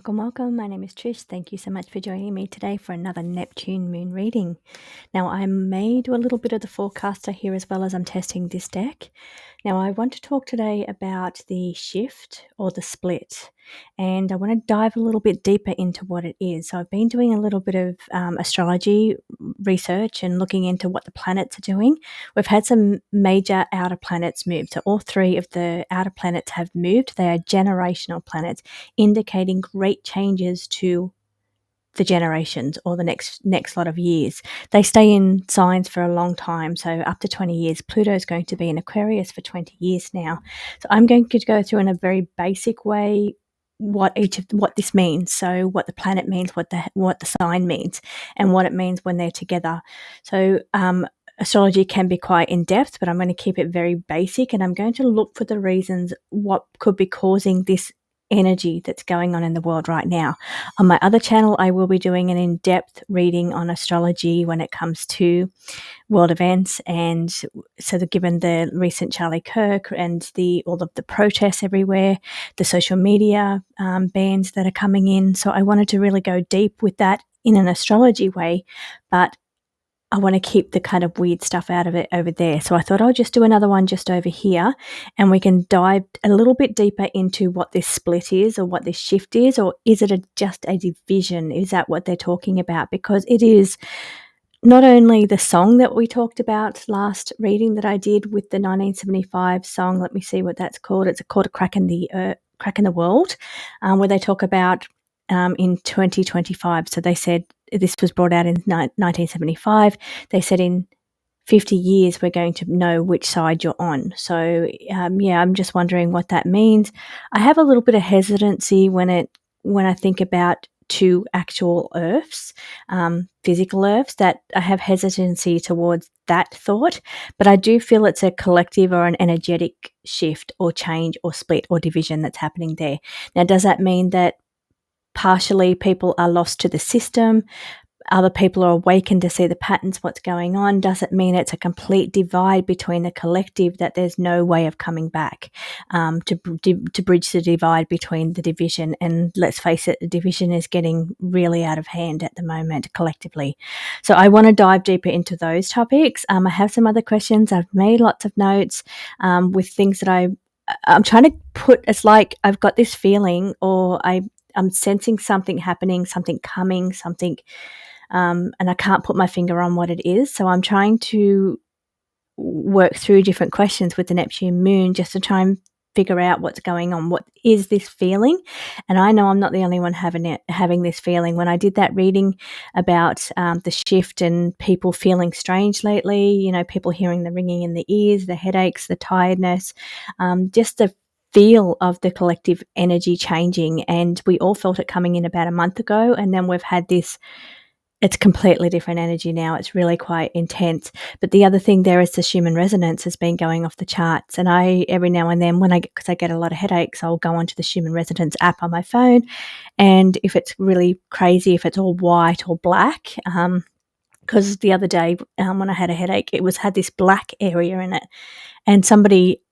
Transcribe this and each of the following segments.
Welcome, welcome. My name is Trish. Thank you so much for joining me today for another Neptune moon reading. Now, I may do a little bit of the forecaster here as well as I'm testing this deck. Now, I want to talk today about the shift or the split, and I want to dive a little bit deeper into what it is. So I've been doing a little bit of astrology research and looking into what the planets are doing. We've had some major outer planets move. So all three of the outer planets have moved. They are generational planets, indicating great changes to the generations or the next lot of years. They stay in signs for a long time, so up to 20 years. Pluto's going to be in Aquarius for 20 years now. So I'm going to go through in a very basic way what this means. So what the planet means, what the sign means, and what it means when they're together. So astrology can be quite in-depth, but I'm going to keep it very basic, and I'm going to look for the reasons what could be causing this energy that's going on in the world right now. On my other channel, I will be doing an in-depth reading on astrology when it comes to world events, and so given the recent Charlie Kirk and all of the protests everywhere, the social media bans that are coming in. So I wanted to really go deep with that in an astrology way, but I want to keep the kind of weird stuff out of it over there. So I thought I'll just do another one just over here, and we can dive a little bit deeper into what this split is, or what this shift is, or is it just a division? Is that what they're talking about? Because it is not only the song that we talked about last reading that I did with the 1975 song. Let me see what that's called. It's called A Crack in the World, where they talk about in 2025. So they said this was brought out in 1975. They said in 50 years we're going to know which side you're on. So I'm just wondering what that means. I have a little bit of hesitancy when I think about two actual earths, physical earths, that I have hesitancy towards that thought, but I do feel it's a collective or an energetic shift or change or split or division that's happening there. Now, does that mean that partially people are lost to the system, other people are awakened to see the patterns, what's going on? Does it mean it's a complete divide between the collective, that there's no way of coming back to bridge the divide between the division? And let's face it, the division is getting really out of hand at the moment collectively. So I want to dive deeper into those topics. I have some other questions. I've made lots of notes with things that I'm trying to put. It's like I've got this feeling, or I'm sensing something happening, something coming, something, and I can't put my finger on what it is. So I'm trying to work through different questions with the Neptune moon just to try and figure out what's going on. What is this feeling? And I know I'm not the only one having this feeling. When I did that reading about the shift and people feeling strange lately, people hearing the ringing in the ears, the headaches, the tiredness, just the feel of the collective energy changing. And we all felt it coming in about a month ago, and then we've had this, it's completely different energy now. It's really quite intense. But the other thing there is the Schumann resonance has been going off the charts. And I, every now and then, because I get a lot of headaches, I'll go onto the Schumann resonance app on my phone. And if it's really crazy, if it's all white or black, because the other day when I had a headache, it had this black area in it. And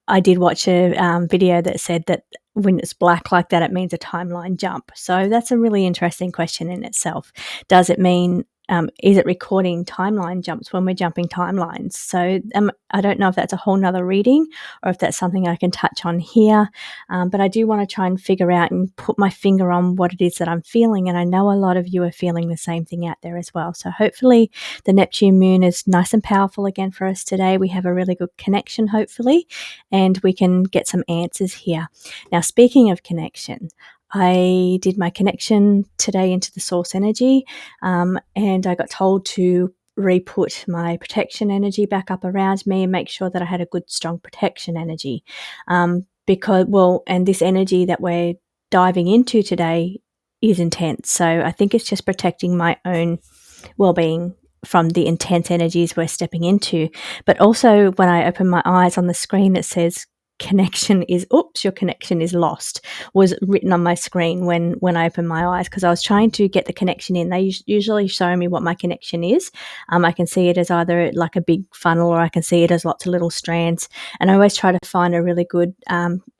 I did watch a video that said that when it's black like that, it means a timeline jump. So that's a really interesting question in itself. Does it mean, is it recording timeline jumps when we're jumping timelines? So I don't know if that's a whole nother reading or if that's something I can touch on here. But I do want to try and figure out and put my finger on what it is that I'm feeling. And I know a lot of you are feeling the same thing out there as well. So hopefully the Neptune moon is nice and powerful again for us today. We have a really good connection, hopefully, and we can get some answers here. Now, speaking of connection, I did my connection today into the source energy, and I got told to re-put my protection energy back up around me and make sure that I had a good, strong protection energy. And this energy that we're diving into today is intense. So I think it's just protecting my own well-being from the intense energies we're stepping into. But also when I open my eyes on the screen, it says your connection is lost, was written on my screen when I opened my eyes, because I was trying to get the connection in. They usually show me what my connection is. I can see it as either like a big funnel, or I can see it as lots of little strands. And I always try to find a really good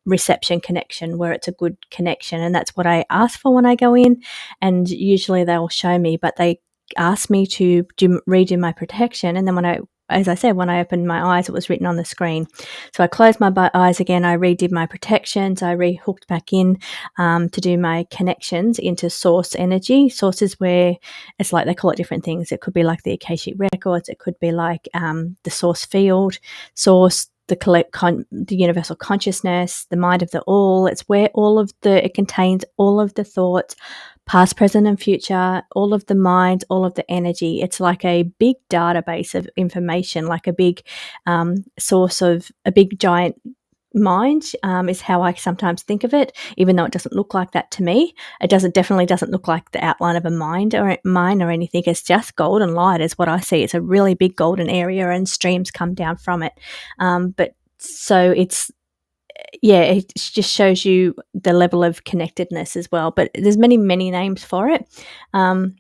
reception connection where it's a good connection. And that's what I ask for when I go in. And usually they will show me, but they asked me to redo my protection. And then as I said, when I opened my eyes, it was written on the screen. So I closed my eyes again. I redid my protections. I rehooked back in to do my connections into source energy. Source is where it's like they call it different things. It could be like the Akashic records. It could be like the source field, source, the universal consciousness, the mind of the all. It's where it contains all of the thoughts, past, present, and future, all of the mind, all of the energy. It's like a big database of information, like a big source of a big giant mind, is how I sometimes think of it, even though it doesn't look like that to me. It definitely doesn't look like the outline of a mine or anything. It's just golden light is what I see. It's a really big golden area, and streams come down from it. But so it just shows you the level of connectedness as well. But there's many names for it. But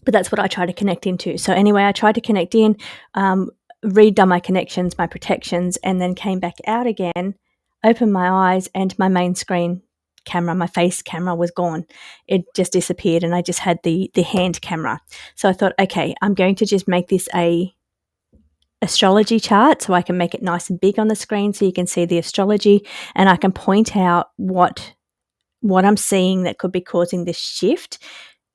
that's what I try to connect into. So anyway, I tried to connect in, redone my connections, my protections, and then came back out again, opened my eyes, and my main screen camera, my face camera, was gone. It just disappeared, and I just had the hand camera. So I thought, okay, I'm going to just make this a astrology chart so I can make it nice and big on the screen so you can see the astrology, and I can point out what I'm seeing that could be causing this shift.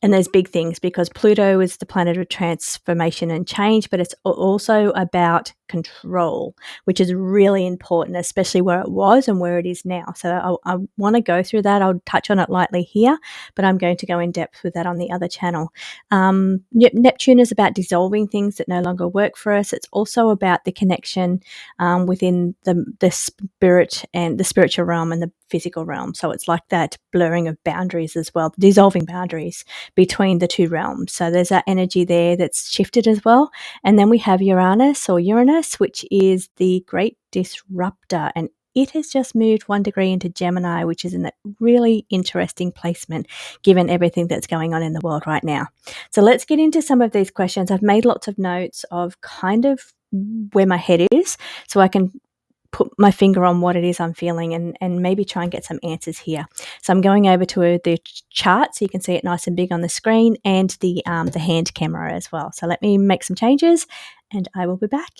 And there's big things, because Pluto is the planet of transformation and change, but it's also about control, which is really important, especially where it was and where it is now. So I want to go through that. I'll touch on it lightly here, but I'm going to go in depth with that on the other channel. Neptune is about dissolving things that no longer work for us. It's also about the connection within the spirit and the spiritual realm and the physical realm. So it's like that blurring of boundaries as well, dissolving boundaries between the two realms. So there's that energy there that's shifted as well. And then we have Uranus, which is the great disruptor, and it has just moved 1 degree into Gemini, which is in a really interesting placement given everything that's going on in the world right now. So let's get into some of these questions. I've made lots of notes of kind of where my head is, so I can put my finger on what it is I'm feeling and maybe try and get some answers here. So I'm going over to the chart so you can see it nice and big on the screen, and the hand camera as well. So let me make some changes and I will be back.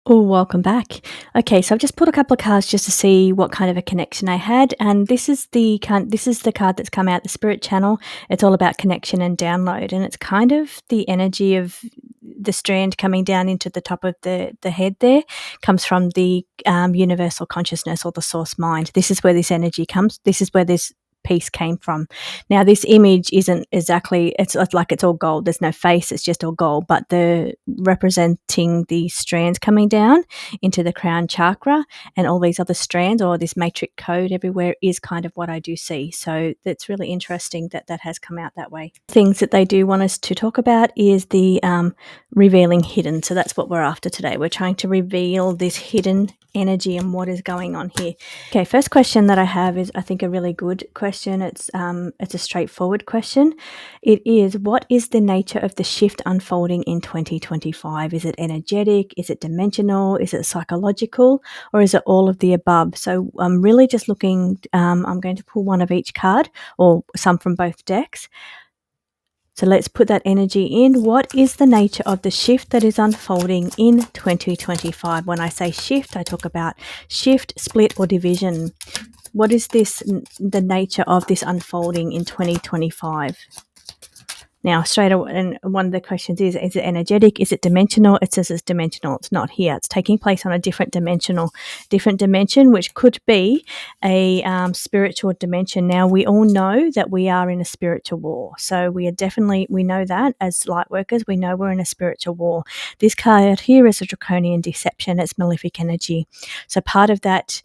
Oh, welcome back. Okay, so I've just put a couple of cards just to see what kind of a connection I had, and this is the card that's come out, the Spirit Channel. It's all about connection and download, and it's kind of the energy of the strand coming down into the top of the head there comes from the universal consciousness or the source mind. This is where this energy comes. This is where this piece came from. Now, this image isn't exactly, it's like it's all gold. There's no face, it's just all gold, but the representing the strands coming down into the crown chakra and all these other strands, or this matrix code everywhere, is kind of what I do see. So that's really interesting that has come out that way. Things that they do want us to talk about is the revealing hidden. So that's what we're after today. We're trying to reveal this hidden energy and what is going on here. Okay, first question that I have is, I think, a really good question. It's a straightforward question. It is, what is the nature of the shift unfolding in 2025? Is it energetic? Is it dimensional? Is it psychological? Or is it all of the above? So I'm really just looking, I'm going to pull one of each card, or some from both decks. So let's put that energy in. What is the nature of the shift that is unfolding in 2025? When I say shift, I talk about shift, split, or division. What is the nature of this unfolding in 2025? Now, straight away, and one of the questions is it energetic? Is it dimensional? It says it's dimensional. It's not here. It's taking place on a different dimension, which could be a spiritual dimension. Now, we all know that we are in a spiritual war. So we know that as light workers, we know we're in a spiritual war. This card here is a draconian deception. It's malefic energy. So part of that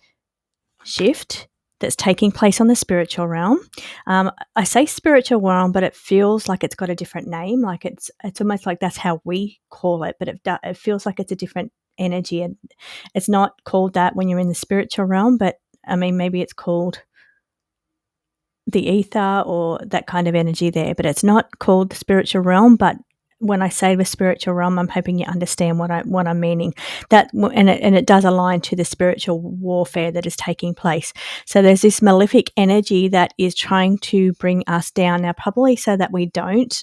shift that's taking place on the spiritual realm. I say spiritual realm, but it feels like it's got a different name. Like it's almost like that's how we call it, but it feels like it's a different energy, and it's not called that when you're in the spiritual realm. But I mean, maybe it's called the ether or that kind of energy there, but it's not called the spiritual realm. But when I say the spiritual realm, I'm hoping you understand what I'm meaning. That and it does align to the spiritual warfare that is taking place. So there's this malefic energy that is trying to bring us down now, probably so that we don't.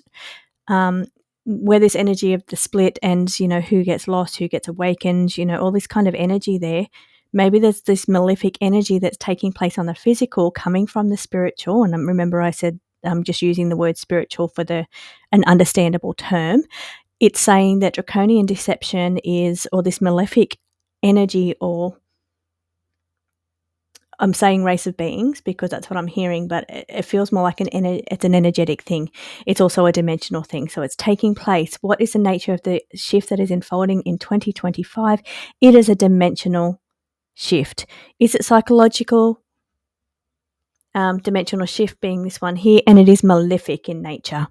Where this energy of the split and, you know, who gets lost, who gets awakened, you know, all this kind of energy there. Maybe there's this malefic energy that's taking place on the physical coming from the spiritual. And remember I said I'm just using the word spiritual for an understandable term. It's saying that draconian deception is, or this malefic energy, or I'm saying race of beings because that's what I'm hearing, but it feels more like it's an energetic thing. It's also a dimensional thing. So it's taking place. What is the nature of the shift that is unfolding in 2025? It is a dimensional shift. Is it psychological? Dimensional shift being this one here, and it is malefic in nature.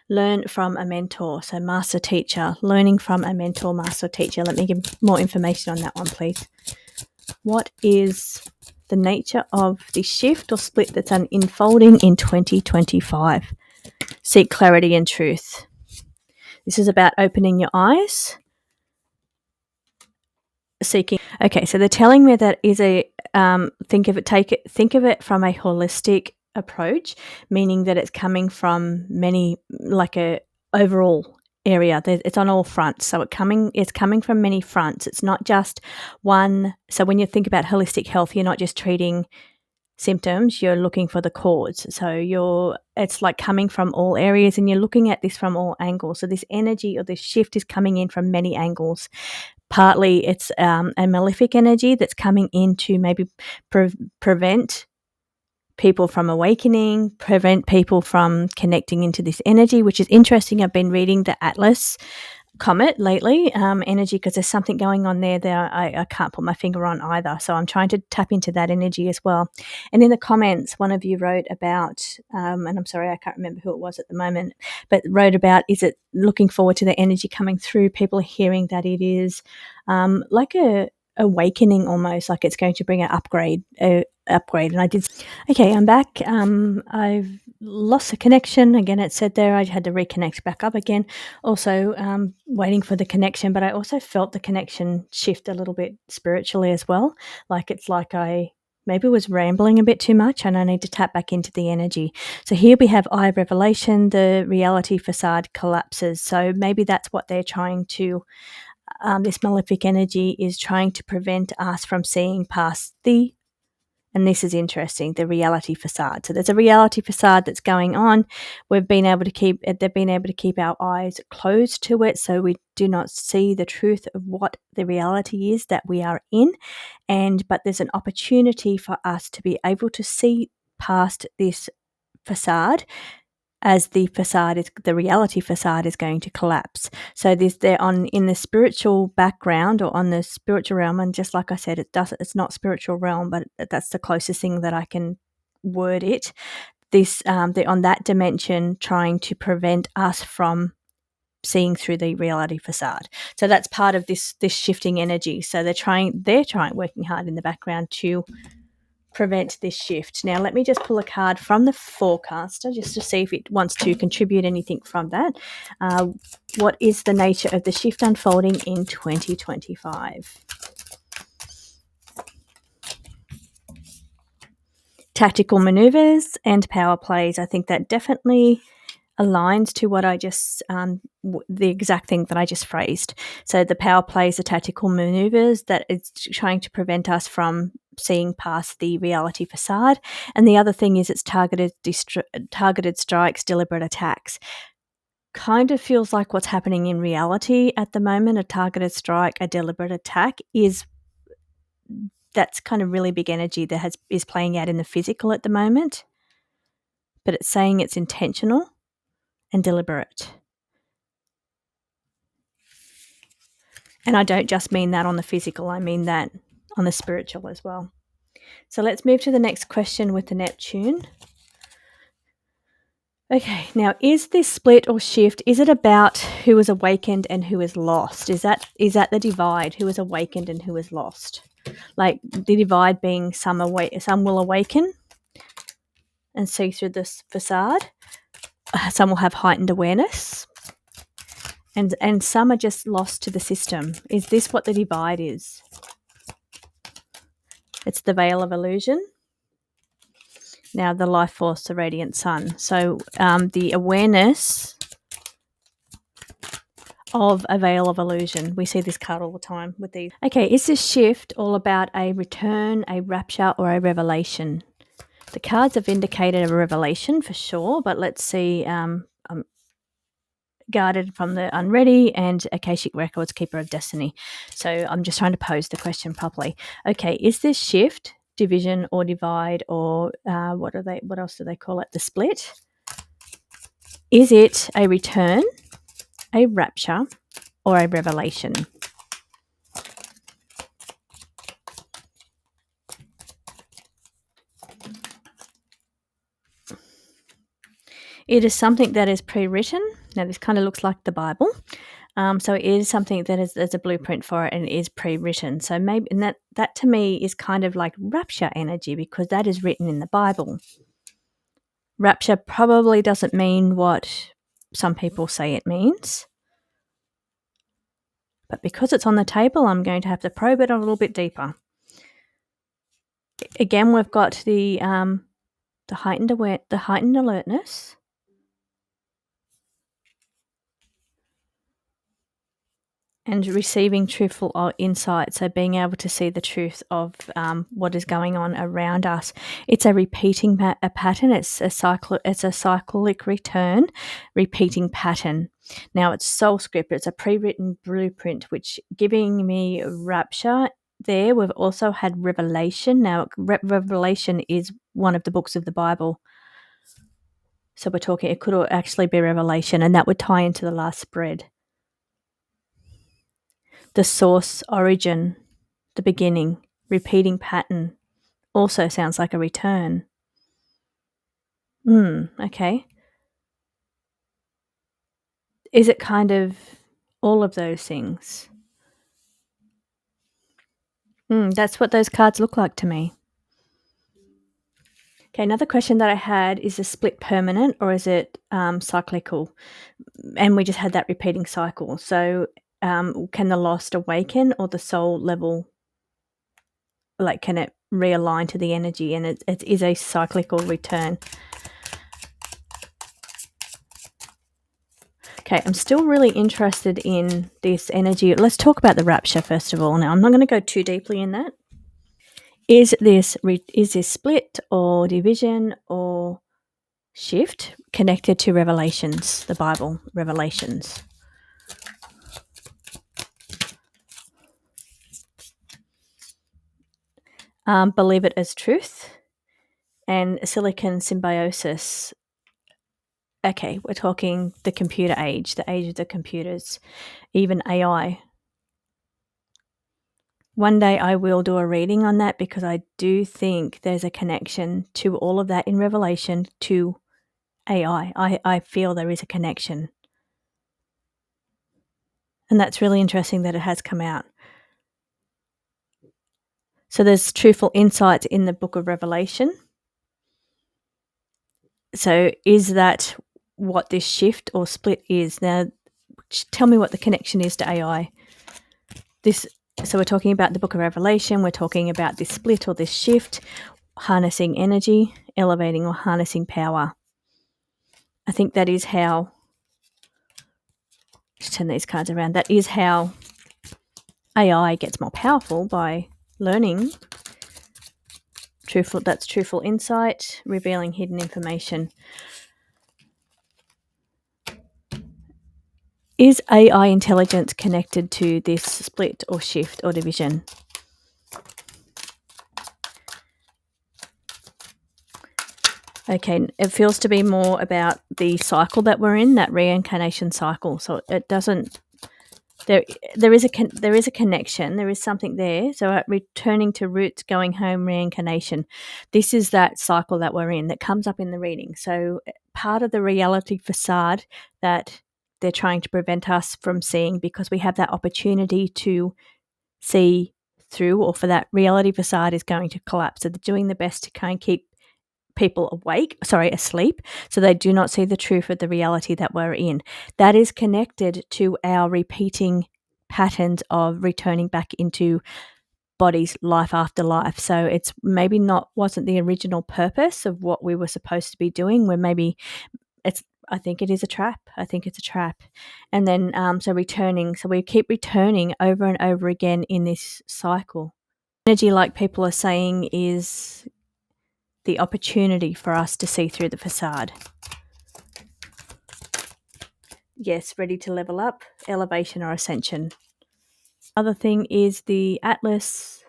Learn from a mentor. So master teacher, learning from a mentor, master teacher. Let me give more information on that one, please. What is the nature of the shift or split that's unfolding in 2025? Seek clarity and truth. This is about opening your eyes. Seeking. Okay, so they're telling me that is a think of it from a holistic approach, meaning that it's coming from many, like a overall area. It's on all fronts, so it's coming from many fronts. It's not just one. So when you think about holistic health, you're not just treating symptoms, you're looking for the cause. So it's like coming from all areas, and you're looking at this from all angles. So this energy or this shift is coming in from many angles. Partly it's a malefic energy that's coming in to maybe prevent people from awakening, prevent people from connecting into this energy, which is interesting. I've been reading the Atlas comet lately, energy, because there's something going on there that I can't put my finger on either. So I'm trying to tap into that energy as well. And in the comments, one of you wrote about, and I'm sorry, I can't remember who it was at the moment, but wrote about, is it looking forward to the energy coming through? People are hearing that it is like a awakening, almost like it's going to bring an upgrade. And I did. Okay, I'm back. I've lost the connection again. It said there I had to reconnect back up again. Also, waiting for the connection, but I also felt the connection shift a little bit spiritually as well. Like it's like I maybe was rambling a bit too much, and I need to tap back into the energy. So here we have Eye of Revelation. The reality facade collapses. So maybe that's what they're trying to. This malefic energy is trying to prevent us from seeing past and this is interesting, the reality facade. So there's a reality facade that's going on. They've been able to keep our eyes closed to it, so we do not see the truth of what the reality is that we are in. But there's an opportunity for us to be able to see past this facade, as the reality facade is going to collapse. So they're in the spiritual background or on the spiritual realm, and just like I said, it's not spiritual realm, but that's the closest thing that I can word it. They're on that dimension, trying to prevent us from seeing through the reality facade. So that's part of this shifting energy. So they're working hard in the background to prevent this shift. Now, let me just pull a card from the forecaster just to see if it wants to contribute anything from that. What is the nature of the shift unfolding in 2025? Tactical maneuvers and power plays. I think that definitely aligns to what I just, the exact thing that I just phrased. So the power plays, the tactical maneuvers that is trying to prevent us from seeing past the reality facade. And the other thing is it's targeted strikes, deliberate attacks. Kind of feels like what's happening in reality at the moment. A targeted strike, a deliberate attack that's kind of really big energy that is playing out in the physical at the moment. But it's saying it's intentional and deliberate. And I don't just mean that on the physical, I mean that on the spiritual as well. So let's move to the next question with the Neptune. Okay, now is this split or shift, is it about who is awakened and who is lost? Is that the divide, who is awakened and who is lost? Like the divide being some will awaken and see through this facade. Some will have heightened awareness. And some are just lost to the system. Is this what the divide is? It's the veil of illusion. Now the life force, the radiant sun. So the awareness of a veil of illusion. We see this card all the time with these. Okay, is this shift all about a return, a rapture, or a revelation? The cards have indicated a revelation for sure, but let's see. Guarded from the unready and Akashic Records, Keeper of Destiny. So I'm just trying to pose the question properly. Okay, is this shift, division, or divide, or what else do they call it? The split. Is it a return, a rapture, or a revelation? It is something that is pre-written. Now, this kind of looks like the Bible. So it is something that is, there's a blueprint for it and it is pre-written. So maybe, and that to me is kind of like rapture energy, because that is written in the Bible. Rapture probably doesn't mean what some people say it means. But because it's on the table, I'm going to have to probe it a little bit deeper. Again, we've got the heightened alertness. And receiving truthful insight, so being able to see the truth of what is going on around us. It's a repeating pattern. It's a cyclic return, repeating pattern. Now it's soul script. It's a pre-written blueprint, which giving me rapture. There, we've also had Revelation. Now, Revelation is one of the books of the Bible. So we're talking, it could actually be Revelation, and that would tie into the last spread. The source, origin, the beginning, repeating pattern also sounds like a return. Okay. Is it kind of all of those things? That's what those cards look like to me. Okay, another question that I had, is the split permanent or is it cyclical? And we just had that repeating cycle. So can the lost awaken, or the soul level, like can it realign to the energy, and it is a cyclical return? Okay, I'm still really interested in this energy. Let's talk about the rapture first of all. Now, I'm not going to go too deeply in that. Is this split or division or shift connected to Revelations, the Bible, Revelations? Believe it as truth and silicon symbiosis. Okay, we're talking the computer age, the age of the computers, even AI. One day I will do a reading on that, because I do think there's a connection to all of that in Revelation to AI. I feel there is a connection. And that's really interesting that it has come out. So there's truthful insights in the book of Revelation. So is that what this shift or split is? Now, tell me what the connection is to AI. So we're talking about the book of Revelation. We're talking about this split or this shift, harnessing energy, elevating or harnessing power. I think that is how, just turn these cards around, that is how AI gets more powerful, by learning truthful insight, revealing hidden information. Is AI intelligence connected to this split or shift or division? Okay, it feels to be more about the cycle that we're in, that reincarnation cycle. So it doesn't, there is a connection. There is something there. So returning to roots, going home, reincarnation. This is that cycle that we're in that comes up in the reading. So part of the reality facade that they're trying to prevent us from seeing, because we have that opportunity to see through, or for that reality facade is going to collapse. So they're doing the best to kind of keep people asleep, so they do not see the truth of the reality that we're in. That is connected to our repeating patterns of returning back into bodies life after life. So it's maybe wasn't the original purpose of what we were supposed to be doing, where maybe I think it is a trap. I think it's a trap. And then so we keep returning over and over again in this cycle. Energy, like people are saying, is the opportunity for us to see through the facade. Yes, ready to level up, elevation or ascension. Other thing is the Atlas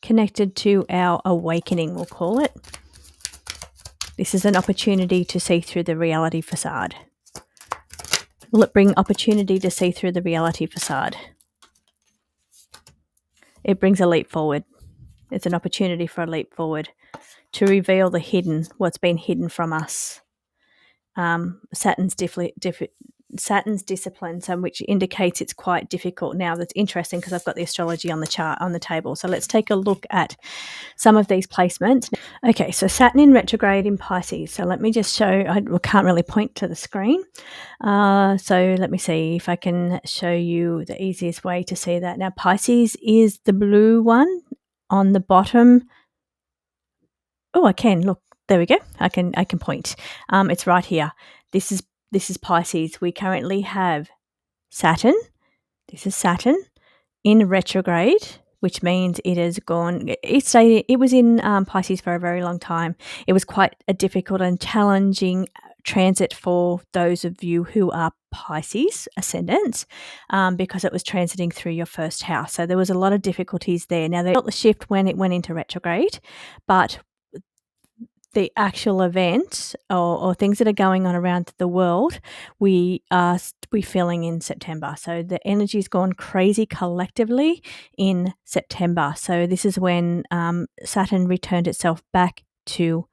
connected to our awakening, we'll call it. This is an opportunity to see through the reality facade. Will it bring opportunity to see through the reality facade? It brings a leap forward. It's an opportunity for a leap forward to reveal the hidden, what's been hidden from us. Saturn's discipline, so which indicates it's quite difficult. Now that's interesting because I've got the astrology on the chart on the table. So let's take a look at some of these placements. Okay, so Saturn in retrograde in Pisces. So let me just show. I can't really point to the screen. So let me see if I can show you the easiest way to see that. Now Pisces is the blue one on the bottom. Oh, I can look. There we go. I can point. It's right here. This is Pisces. We currently have Saturn. This is Saturn in retrograde, which means it has gone. It was in Pisces for a very long time. It was quite a difficult and challenging transit for those of you who are Pisces ascendants, because it was transiting through your first house. So there was a lot of difficulties there. Now they felt the shift when it went into retrograde, but the actual event or things that are going on around the world, we're feeling in September. So the energy's gone crazy collectively in September. So this is when Saturn returned itself back to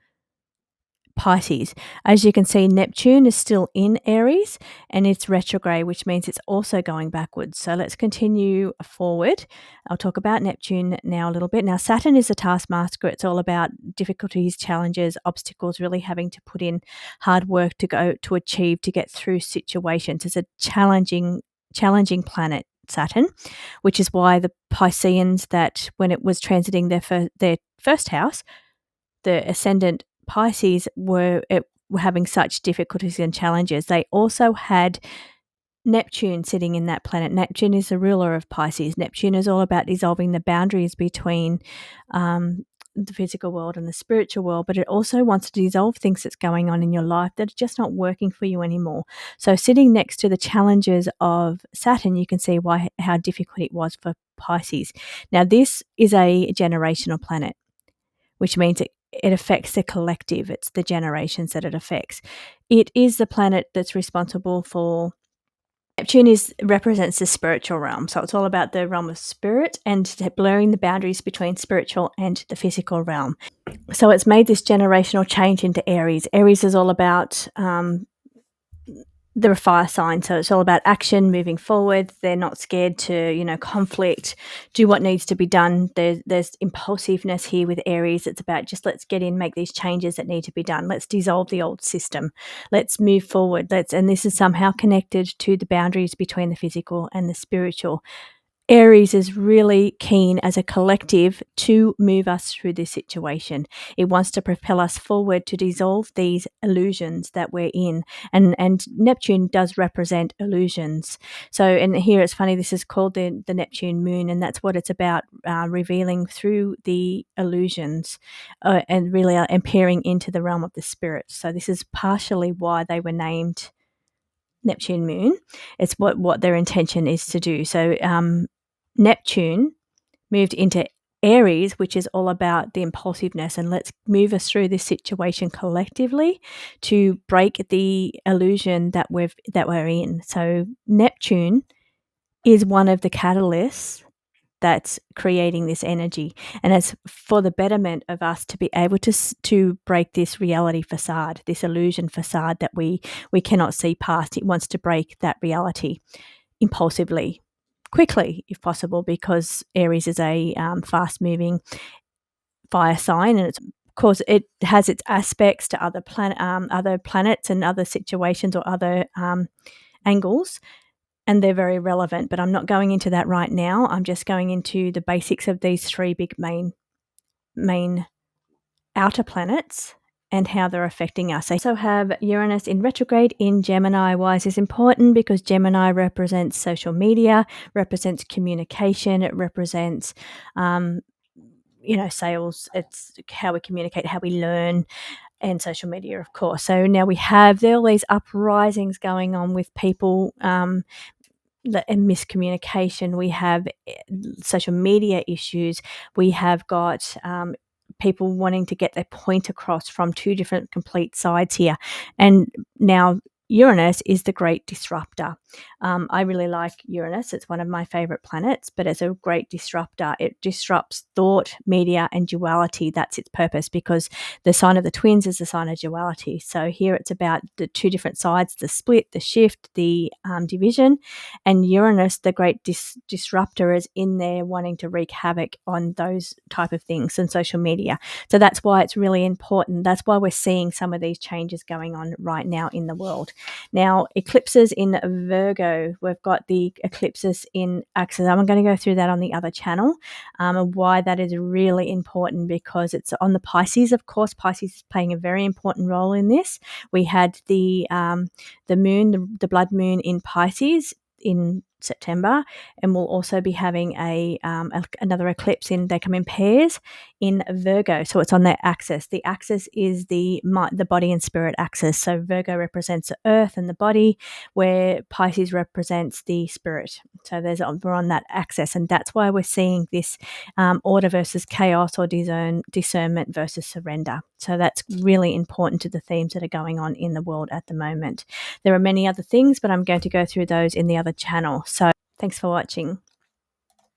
Pisces. As you can see, Neptune is still in Aries and it's retrograde, which means it's also going backwards. So let's continue forward. I'll talk about Neptune now a little bit. Now, Saturn is a taskmaster. It's all about difficulties, challenges, obstacles, really having to put in hard work to achieve, to get through situations. It's a challenging planet, Saturn, which is why the Pisceans, that when it was transiting their first house, the ascendant Pisces were having such difficulties and challenges. They also had Neptune sitting in that planet. Neptune is the ruler of Pisces. Neptune is all about dissolving the boundaries between the physical world and the spiritual world, but it also wants to dissolve things that's going on in your life that are just not working for you anymore. So sitting next to the challenges of Saturn, you can see how difficult it was for Pisces. Now, this is a generational planet, which means it affects the collective. It's the generations that it affects. It is the planet that's responsible for. Neptune represents the spiritual realm. So it's all about the realm of spirit and blurring the boundaries between spiritual and the physical realm. So it's made this generational change into Aries. Aries is all about the fire sign. So it's all about action, moving forward. They're not scared to, conflict, do what needs to be done. There's impulsiveness here with Aries. It's about just let's get in, make these changes that need to be done. Let's dissolve the old system. Let's move forward. And this is somehow connected to the boundaries between the physical and the spiritual. Aries is really keen as a collective to move us through this situation. It wants to propel us forward to dissolve these illusions that we're in. And Neptune does represent illusions. So, and here it's funny, this is called the Neptune moon, and that's what it's about, revealing through the illusions and really peering into the realm of the spirit. So this is partially why they were named Neptune moon. It's what their intention is to do. So Neptune moved into Aries, which is all about the impulsiveness, and let's move us through this situation collectively to break the illusion that we're in. So Neptune is one of the catalysts that's creating this energy, and it's for the betterment of us to be able to break this reality facade, this illusion facade that we cannot see past. It wants to break that reality impulsively, quickly, if possible, because Aries is a fast-moving fire sign, and it's, of course, it has its aspects to other planets and other situations or other angles, and they're very relevant, but I'm not going into that right now. I'm just going into the basics of these three big main outer planets and how they're affecting us. I also have Uranus in retrograde in Gemini. Why is this important? Because Gemini represents social media, represents communication, it represents sales. It's how we communicate, how we learn, and social media, of course. So now we have all these uprisings going on with people and miscommunication. We have social media issues. We have got people wanting to get their point across from two different complete sides here. And now Uranus is the great disruptor. I really like Uranus. It's one of my favorite planets, but it's a great disruptor. It disrupts thought, media, and duality. That's its purpose, because the sign of the twins is the sign of duality. So here it's about the two different sides, the split, the shift, the division. And Uranus, the great disruptor, is in there wanting to wreak havoc on those type of things and social media. So that's why it's really important. That's why we're seeing some of these changes going on right now in the world. Now, eclipses in Virgo, we've got the eclipses in Axis. I'm going to go through that on the other channel, and why that is really important, because it's on the Pisces. Of course, Pisces is playing a very important role in this. We had the moon, the blood moon in Pisces in September, and we'll also be having another eclipse they come in pairs in Virgo. So it's on their axis. The axis is the body and spirit axis. So Virgo represents the earth and the body, where Pisces represents the spirit. So we're on that axis, and that's why we're seeing this order versus chaos, or discernment versus surrender. So that's really important to the themes that are going on in the world at the moment. There are many other things, but I'm going to go through those in the other channel. So thanks for watching.